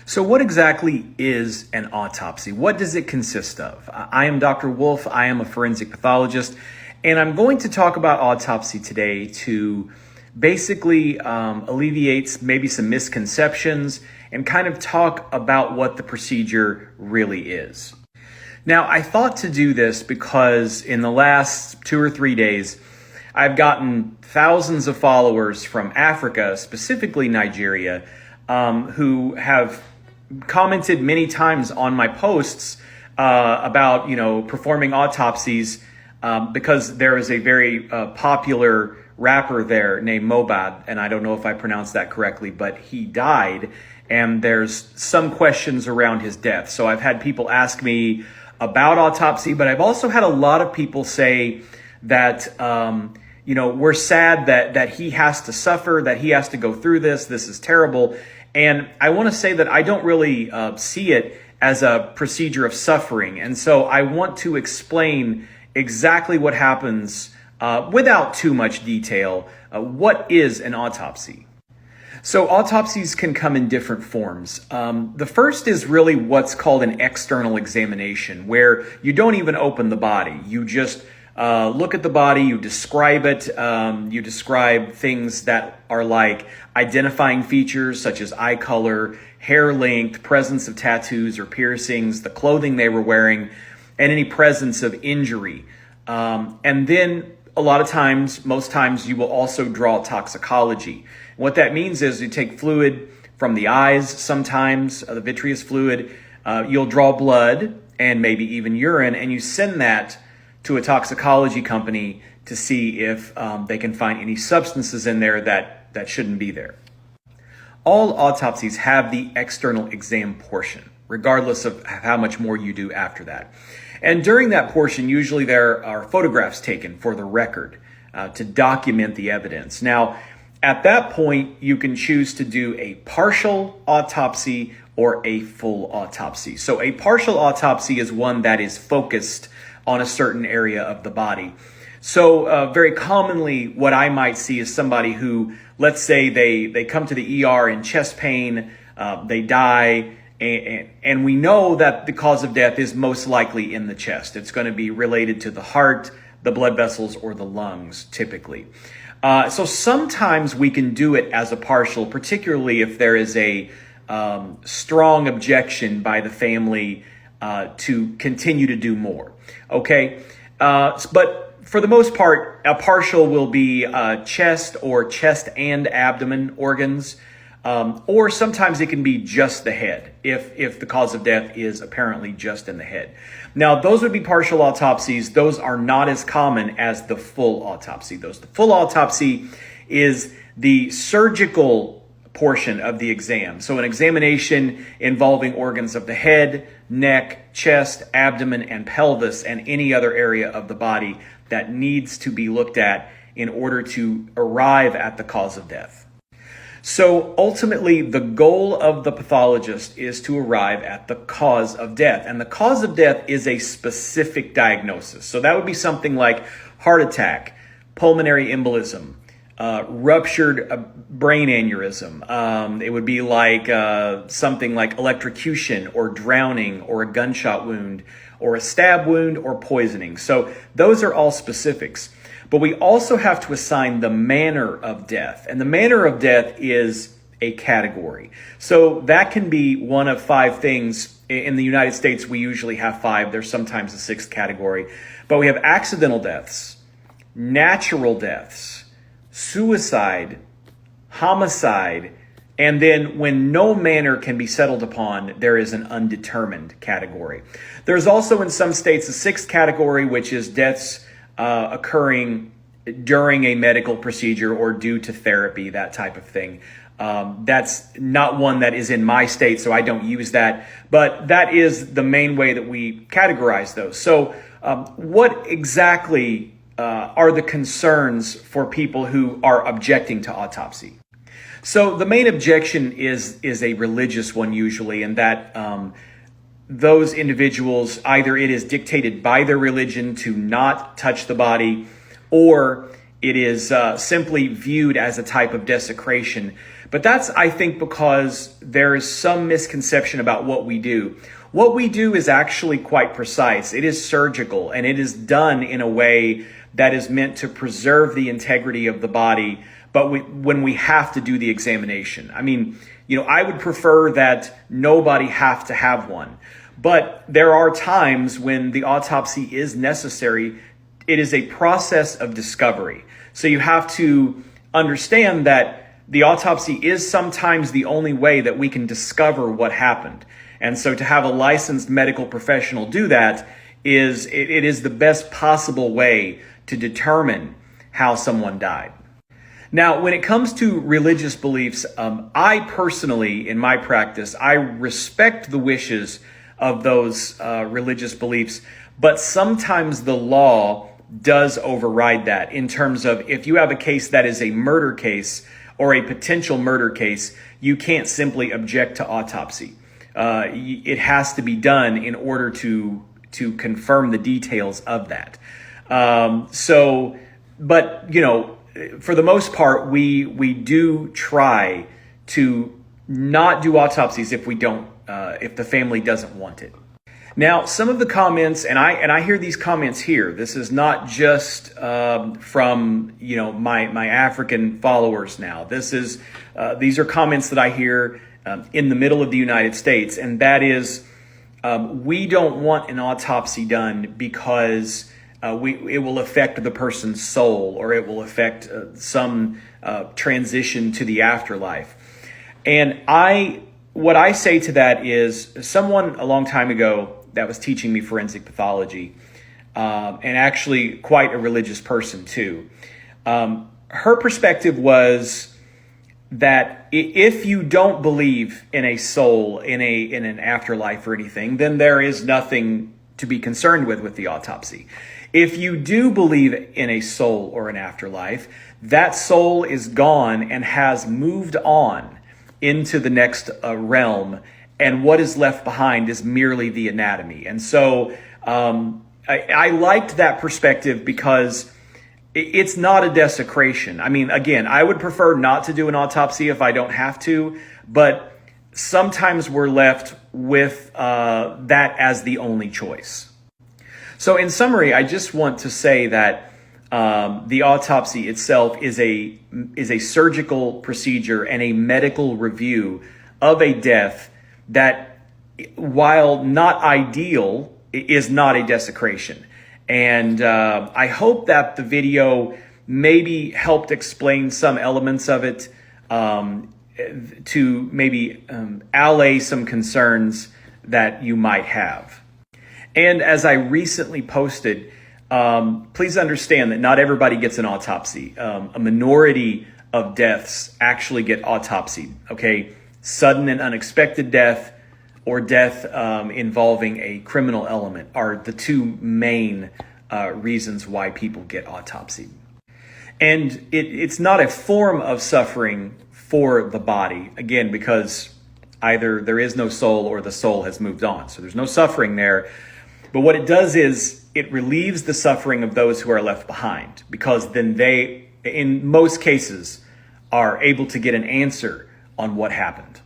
So what exactly is an autopsy? What does it consist of? I am Dr. Wolf. I am a forensic pathologist, and I'm going to talk about autopsy today to basically alleviate maybe some misconceptions and kind of talk about what the procedure really is. Now, I thought to do this because in the last 2 or 3 days, I've gotten thousands of followers from Africa, specifically Nigeria, who have commented many times on my posts about, performing autopsies because there is a very popular rapper there named Mobad, and I don't know if I pronounced that correctly, but he died, and there's some questions around his death. So I've had people ask me about autopsy, but I've also had a lot of people say that, we're sad that he has to suffer, that he has to go through this. This is terrible. And I want to say that I don't really see it as a procedure of suffering. And so I want to explain exactly what happens without too much detail. What is an autopsy? So autopsies can come in different forms. The first is really what's called an external examination, where you don't even open the body. You just look at the body, you describe it, you describe things that are like identifying features such as eye color, hair length, presence of tattoos or piercings, the clothing they were wearing, and any presence of injury. And then a lot of times, most times, you will also draw toxicology. What that means is you take fluid from the eyes, sometimes the vitreous fluid, you'll draw blood and maybe even urine, and you send that to a toxicology company to see if they can find any substances in there that shouldn't be there. All autopsies have the external exam portion, regardless of how much more you do after that. And during that portion, usually there are photographs taken for the record to document the evidence. Now, at that point, you can choose to do a partial autopsy or a full autopsy. So a partial autopsy is one that is focused on a certain area of the body. So very commonly, what I might see is somebody who, let's say they come to the ER in chest pain, they die, and we know that the cause of death is most likely in the chest. It's going to be related to the heart, the blood vessels, or the lungs, typically. So sometimes we can do it as a partial, particularly if there is a strong objection by the family to continue to do more. Okay, but for the most part, a partial will be chest or chest and abdomen organs, or sometimes it can be just the head if the cause of death is apparently just in the head. Now, those would be partial autopsies. Those are not as common as the full autopsy. The full autopsy is the surgical portion of the exam. So an examination involving organs of the head, neck, chest, abdomen, and pelvis, and any other area of the body that needs to be looked at in order to arrive at the cause of death. So ultimately, the goal of the pathologist is to arrive at the cause of death. And the cause of death is a specific diagnosis. So that would be something like heart attack, pulmonary embolism, ruptured brain aneurysm. It would be like something like electrocution or drowning or a gunshot wound or a stab wound or poisoning. So those are all specifics. But we also have to assign the manner of death. And the manner of death is a category. So that can be one of 5 things. In the United States, we usually have 5. There's sometimes a 6th category. But we have accidental deaths, natural deaths, suicide, homicide, and then when no manner can be settled upon, there is an undetermined category. There's also in some states a 6th category, which is deaths occurring during a medical procedure or due to therapy, that type of thing. That's not one that is in my state, so I don't use that. But that is the main way that we categorize those. So what exactly are the concerns for people who are objecting to autopsy? So the main objection is a religious one usually, and that those individuals, either it is dictated by their religion to not touch the body, or it is simply viewed as a type of desecration. But that's, I think, because there is some misconception about what we do. What we do is actually quite precise. It is surgical, and it is done in a way that is meant to preserve the integrity of the body, but when we have to do the examination. I mean, I would prefer that nobody have to have one. But there are times when the autopsy is necessary. It is a process of discovery. So you have to understand that the autopsy is sometimes the only way that we can discover what happened. And so to have a licensed medical professional do that it is the best possible way to determine how someone died. Now, when it comes to religious beliefs, I personally, in my practice, I respect the wishes of those religious beliefs, but sometimes the law does override that in terms of if you have a case that is a murder case or a potential murder case, you can't simply object to autopsy. It has to be done in order to confirm the details of that. But for the most part, we do try to not do autopsies if if the family doesn't want it. Now, some of the comments, and I hear these comments here. This is not just from my African followers. Now, these are comments that I hear in the middle of the United States, and that is, we don't want an autopsy done because it will affect the person's soul, or it will affect some transition to the afterlife. And what I say to that is, someone a long time ago that was teaching me forensic pathology, and actually quite a religious person too, her perspective was that if you don't believe in a soul, in an afterlife or anything, then there is nothing to be concerned with the autopsy. If you do believe in a soul or an afterlife, that soul is gone and has moved on into the next realm, and what is left behind is merely the anatomy. And so I liked that perspective because it's not a desecration. I mean, again, I would prefer not to do an autopsy if I don't have to, but sometimes we're left with that as the only choice. So in summary, I just want to say that the autopsy itself is a surgical procedure and a medical review of a death that, while not ideal, is not a desecration. And I hope that the video maybe helped explain some elements of it to maybe allay some concerns that you might have. And as I recently posted, please understand that not everybody gets an autopsy. A minority of deaths actually get autopsied, okay? Sudden and unexpected death or death involving a criminal element are the two main reasons why people get autopsied. And it's not a form of suffering for the body, again, because either there is no soul or the soul has moved on. So there's no suffering there. But what it does is it relieves the suffering of those who are left behind, because then they, in most cases, are able to get an answer on what happened.